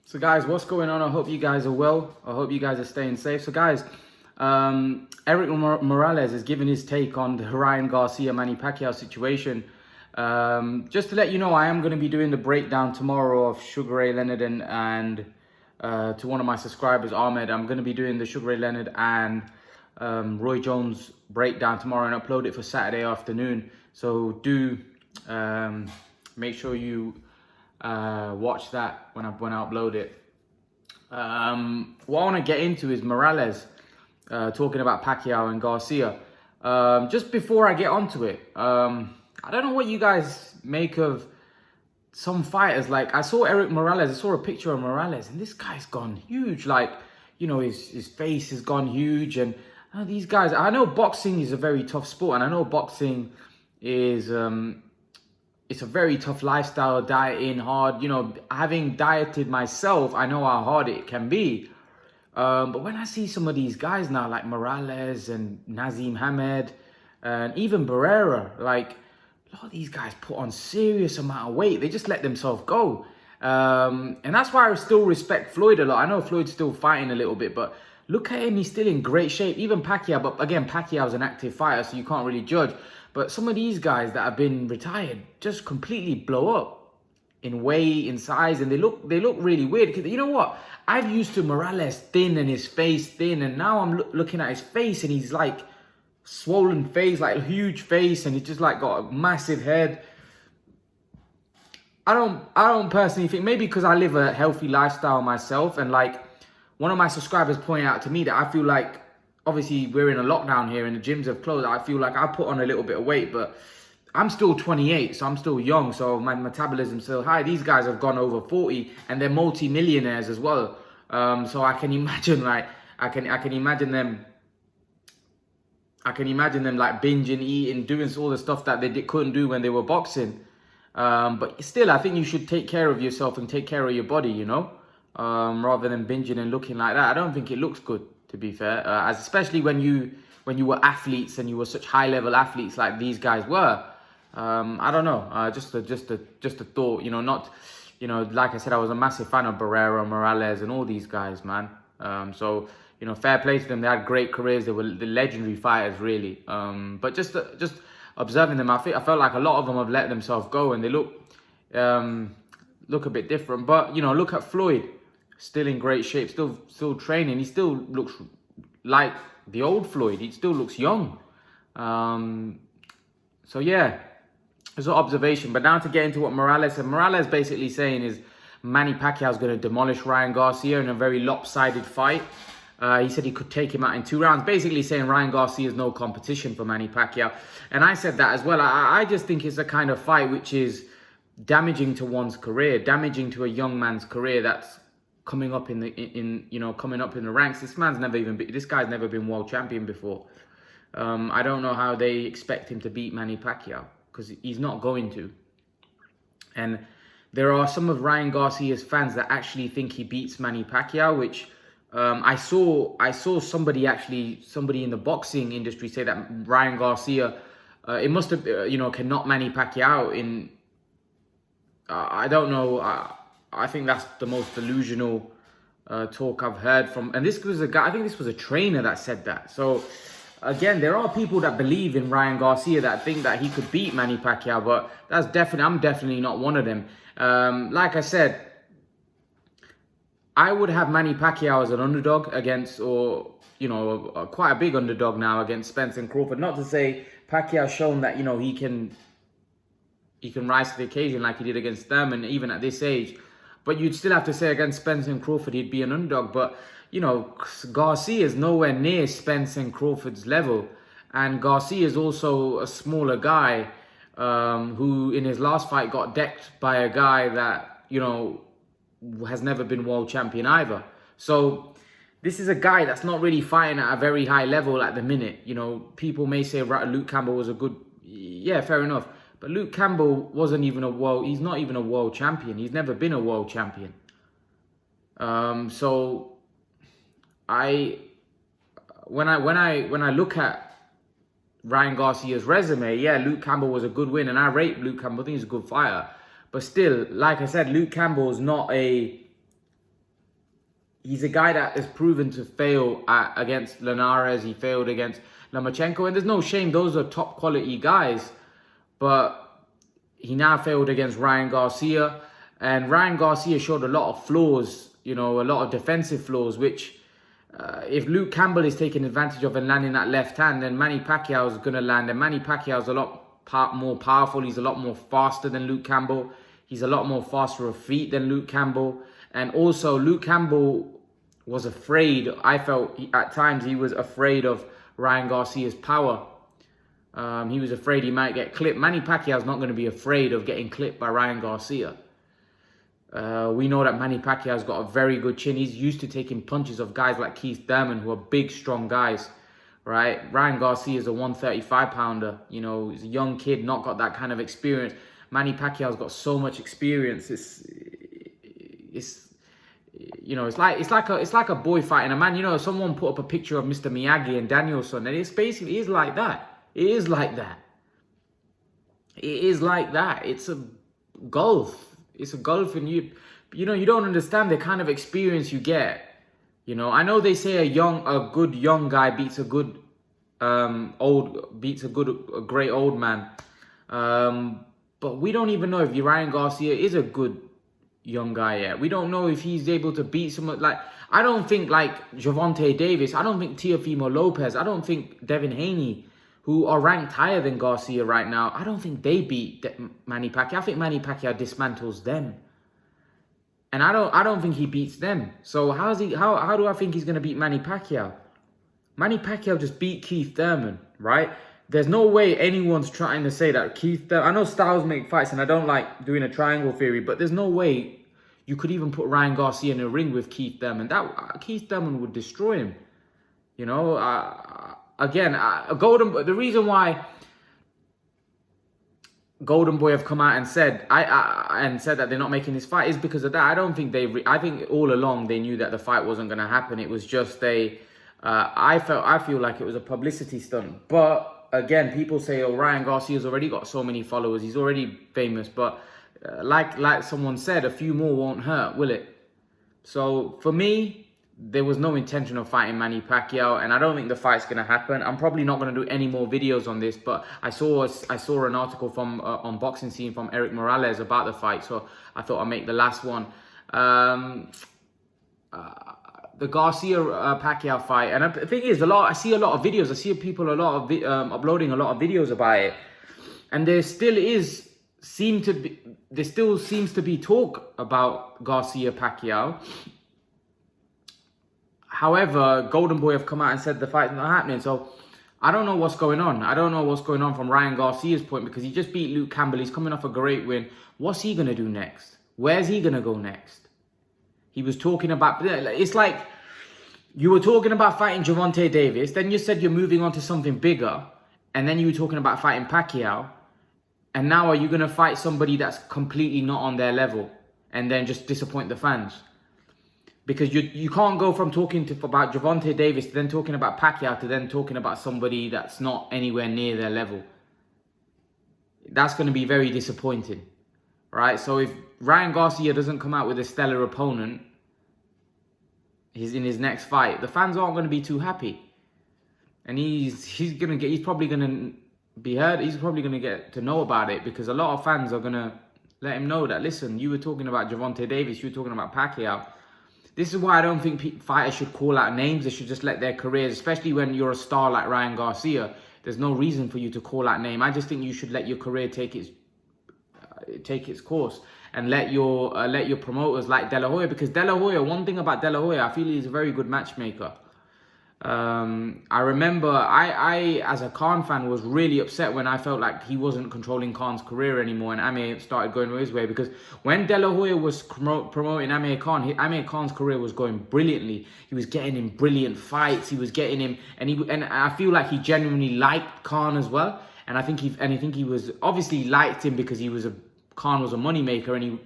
So guys, what's going on? I hope you guys are well. I hope you guys are staying safe. So guys, Erik Morales is giving his take on the Ryan Garcia, Manny Pacquiao situation. Just to let you know, I am going to be doing the breakdown tomorrow of Sugar Ray Leonard and to one of my subscribers, Ahmed. I'm going to be doing the Sugar Ray Leonard and Roy Jones breakdown tomorrow and upload it for Saturday afternoon. So do make sure you watch that when I upload it. What I want to get into is Morales talking about Pacquiao and Garcia. Just before I get onto it, I don't know what you guys make of some fighters. Like, I saw Erik Morales, I saw a picture of Morales, and this guy's gone huge. Like, you know, his face has gone huge. And these guys, I know boxing is a very tough sport, and I know boxing is it's a very tough lifestyle, dieting hard. You know, having dieted myself, I know how hard it can be. But when I see some of these guys now, like Morales and Nazim Hamed, and even Barrera, like, a lot of these guys put on serious amount of weight. They just let themselves go. And that's why I still respect Floyd a lot. I know Floyd's still fighting a little bit, but look at him, he's still in great shape. Even Pacquiao, but again, Pacquiao's an active fighter, so you can't really judge. But some of these guys that have been retired just completely blow up in weight, in size, and they look really weird. Because you know what? I've used to Morales thin and his face thin, and now I'm looking at his face and he's like swollen face, like a huge face, and he's just like got a massive head. I don't personally think, maybe because I live a healthy lifestyle myself, and like one of my subscribers pointed out to me that I feel like, obviously we're in a lockdown here and the gyms have closed, I feel like I put on a little bit of weight, but I'm still 28, so I'm still young, so my metabolism's still high. These guys have gone over 40 and they're multi-millionaires as well. So I can imagine, like, I can imagine them like binging, eating, doing all the stuff that they couldn't do when they were boxing. But still, I think you should take care of yourself and take care of your body, you know, rather than binging and looking like that. I don't think it looks good, to be fair, especially when you were athletes and you were such high-level athletes like these guys were. I don't know, just a thought, you know, not, you know, like I said, I was a massive fan of Barrera, Morales, and all these guys, man. So, you know, fair play to them. They had great careers. They were the legendary fighters, really. But just observing them, I felt like a lot of them have let themselves go, and they look a bit different. But, you know, look at Floyd, still in great shape, still training. He still looks like the old Floyd. He still looks young. So yeah, it's an observation. But now to get into what Morales said. Morales basically saying is Manny Pacquiao is going to demolish Ryan Garcia in a very lopsided fight. He said he could take him out in 2 rounds, basically saying Ryan Garcia is no competition for Manny Pacquiao. And I said that as well. I just think it's a kind of fight which is damaging to one's career, damaging to a young man's career that's coming up in the ranks. This guy's never been world champion before. I don't know how they expect him to beat Manny Pacquiao, because he's not going to. And there are some of Ryan Garcia's fans that actually think he beats Manny Pacquiao, which I saw somebody in the boxing industry say that Ryan Garcia, it must have, can knock Manny Pacquiao in. I don't know. I think that's the most delusional talk I've heard from. And this was a guy, I think this was a trainer that said that. So again, there are people that believe in Ryan Garcia that think that he could beat Manny Pacquiao, but I'm definitely not one of them. Like I said, I would have Manny Pacquiao as an underdog against, or, you know, quite a big underdog now against Spence and Crawford. Not to say Pacquiao's shown that, you know, he can rise to the occasion like he did against them, and even at this age. But you'd still have to say against Spence and Crawford, he'd be an underdog. But, you know, Garcia is nowhere near Spence and Crawford's level. And Garcia is also a smaller guy who in his last fight got decked by a guy that, you know, has never been world champion either. So this is a guy that's not really fighting at a very high level at the minute. You know, people may say Luke Campbell was a good, yeah, fair enough. But Luke Campbell he's not even a world champion. He's never been a world champion. So when I look at Ryan Garcia's resume, yeah, Luke Campbell was a good win, and I rate Luke Campbell. I think he's a good fighter. But still, like I said, Luke Campbell is not a he's a guy that is proven to fail against Linares. He failed against Lomachenko, and there's no shame. Those are top quality guys. But he now failed against Ryan Garcia. And Ryan Garcia showed a lot of flaws, a lot of defensive flaws, which if Luke Campbell is taking advantage of and landing that left hand, then Manny Pacquiao is going to land. And Manny Pacquiao is a lot more powerful. He's a lot more faster than Luke Campbell. He's a lot more faster of feet than Luke Campbell. And also, Luke Campbell was afraid. I felt at times he was afraid of Ryan Garcia's power. He was afraid he might get clipped. Manny Pacquiao is not going to be afraid of getting clipped by Ryan Garcia. We know that Manny Pacquiao's got a very good chin. He's used to taking punches of guys like Keith Thurman, who are big, strong guys, right? Ryan Garcia is a 135-pounder. He's a young kid, not got that kind of experience. Manny Pacquiao's got so much experience. It's like a boy fighting a man. Someone put up a picture of Mr. Miyagi and Danielson, and it is like that. It is like that. It is like that. It's a gulf. It's a gulf, and you don't understand the kind of experience you get. I know they say a good young guy beats a good great old man. But we don't even know if Ryan Garcia is a good young guy yet. We don't know if he's able to beat someone like, I don't think like Gervonta Davis, I don't think Teofimo Lopez, I don't think Devin Haney, who are ranked higher than Garcia right now, I don't think they beat Manny Pacquiao. I think Manny Pacquiao dismantles them. And I don't think he beats them. So how do I think he's going to beat Manny Pacquiao? Manny Pacquiao just beat Keith Thurman, right? There's no way anyone's trying to say that Keith Thurman... I know styles make fights, and I don't like doing a triangle theory, but there's no way you could even put Ryan Garcia in a ring with Keith Thurman. Keith Thurman would destroy him. The reason why Golden Boy have come out and said that they're not making this fight is because of that. I don't think I think all along they knew that the fight wasn't going to happen. It was just I feel like it was a publicity stunt. But again, people say, "Oh, Ryan Garcia's already got so many followers. He's already famous." But like someone said, a few more won't hurt, will it? So for me, there was no intention of fighting Manny Pacquiao, and I don't think the fight's going to happen. I'm probably not going to do any more videos on this, but I saw an article from on Boxing Scene from Erik Morales about the fight, so I thought I'd make the last one. The Garcia Pacquiao fight, and the thing is, I see a lot of videos. I see people uploading a lot of videos about it, and there still seems to be talk about Garcia Pacquiao. However, Golden Boy have come out and said the fight's not happening. So I don't know what's going on. I don't know what's going on from Ryan Garcia's point, because he just beat Luke Campbell. He's coming off a great win. What's he going to do next? Where's he going to go next? He was talking about... It's like you were talking about fighting Gervonta Davis. Then you said you're moving on to something bigger. And then you were talking about fighting Pacquiao. And now are you going to fight somebody that's completely not on their level and then just disappoint the fans? Because you can't go from talking about Gervonta Davis to then talking about Pacquiao to then talking about somebody that's not anywhere near their level. That's going to be very disappointing, right? So if Ryan Garcia doesn't come out with a stellar opponent, he's in his next fight, the fans aren't going to be too happy, and he's probably going to be heard. He's probably going to get to know about it, because a lot of fans are going to let him know that, listen, you were talking about Gervonta Davis, you were talking about Pacquiao. This is why I don't think fighters should call out names. They should just let their careers, especially when you're a star like Ryan Garcia. There's no reason for you to call out name. I just think you should let your career take its course, and let your promoters like De La Hoya, because De La Hoya, one thing about De La Hoya, I feel he's a very good matchmaker. I remember I as a Khan fan was really upset when I felt like he wasn't controlling Khan's career anymore, and Amir started going his way, because when De La Hoya was promoting Amir Khan, Amir Khan's career was going brilliantly. He was getting in brilliant fights. He was getting him, and I feel like he genuinely liked Khan as well. And I think he was obviously liked him because Khan was a moneymaker, and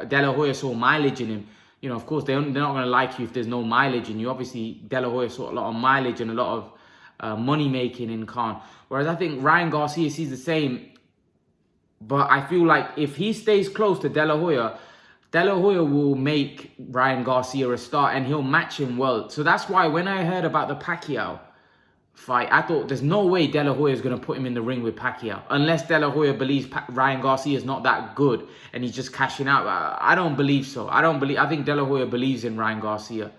De La Hoya saw mileage in him. Of course, they're not going to like you if there's no mileage in you. Obviously, De La Hoya saw a lot of mileage and a lot of money making in Khan. Whereas I think Ryan Garcia sees the same. But I feel like if he stays close to De La Hoya, De La Hoya will make Ryan Garcia a star and he'll match him well. So that's why when I heard about the Pacquiao fight, I thought there's no way De La Hoya is going to put him in the ring with Pacquiao. Unless De La Hoya believes Ryan Garcia is not that good and he's just cashing out. I don't believe so. I think De La Hoya believes in Ryan Garcia.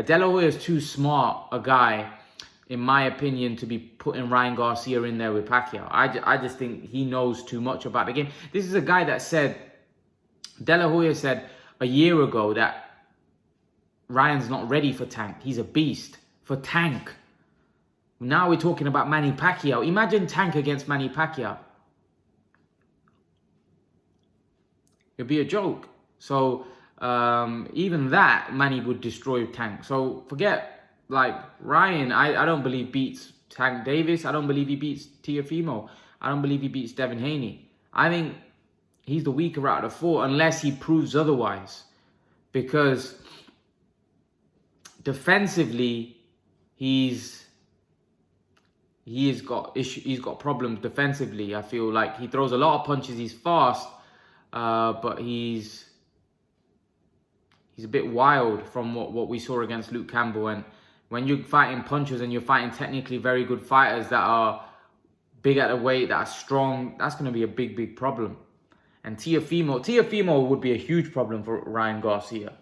De La Hoya is too smart a guy, in my opinion, to be putting Ryan Garcia in there with Pacquiao. I just think he knows too much about the game. This is a guy that said, De La Hoya said a year ago that Ryan's not ready for Tank. He's a beast for Tank. Now we're talking about Manny Pacquiao. Imagine Tank against Manny Pacquiao. It'd be a joke. So even that, Manny would destroy Tank. So forget, like, Ryan, I don't believe beats Tank Davis. I don't believe he beats Teofimo. I don't believe he beats Devin Haney. I think he's the weaker out of the four unless he proves otherwise. Because defensively, he's got problems defensively. I feel like he throws a lot of punches. He's fast, but he's a bit wild from what we saw against Luke Campbell. And when you're fighting punchers and you're fighting technically very good fighters that are big at the weight, that are strong, that's going to be a big problem. And Teofimo would be a huge problem for Ryan Garcia.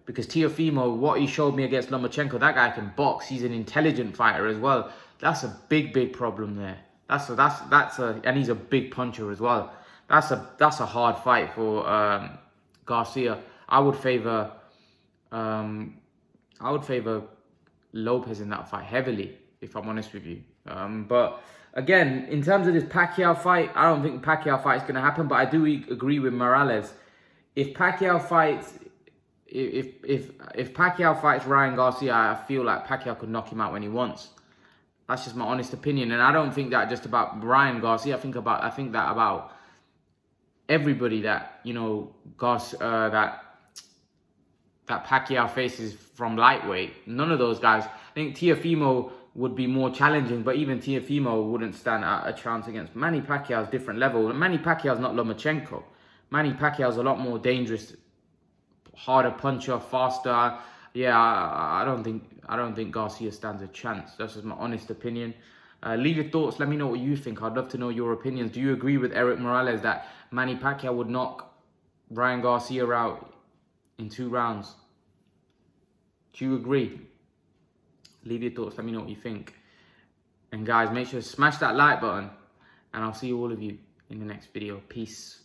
Because Teofimo, what he showed me against Lomachenko, that guy can box. He's an intelligent fighter as well. That's a big problem there. And he's a big puncher as well. That's a hard fight for Garcia. I would favor Lopez in that fight heavily, if I'm honest with you. But again, in terms of this Pacquiao fight, I don't think the Pacquiao fight is going to happen. But I do agree with Morales. If Pacquiao fights Ryan Garcia, I feel like Pacquiao could knock him out when he wants. That's just my honest opinion, and I don't think that just about Ryan Garcia. I think that about everybody that that Pacquiao faces from lightweight. None of those guys. I think Teofimo would be more challenging, but even Teofimo wouldn't stand a chance against Manny Pacquiao's different level. And Manny Pacquiao's not Lomachenko. Manny Pacquiao's a lot more dangerous, harder puncher, faster. Yeah, I don't think Garcia stands a chance. That's just my honest opinion. Leave your thoughts. Let me know what you think. I'd love to know your opinions. Do you agree with Erik Morales that Manny Pacquiao would knock Ryan Garcia out in 2 rounds? Do you agree? Leave your thoughts. Let me know what you think. And guys, make sure to smash that like button. And I'll see all of you in the next video. Peace.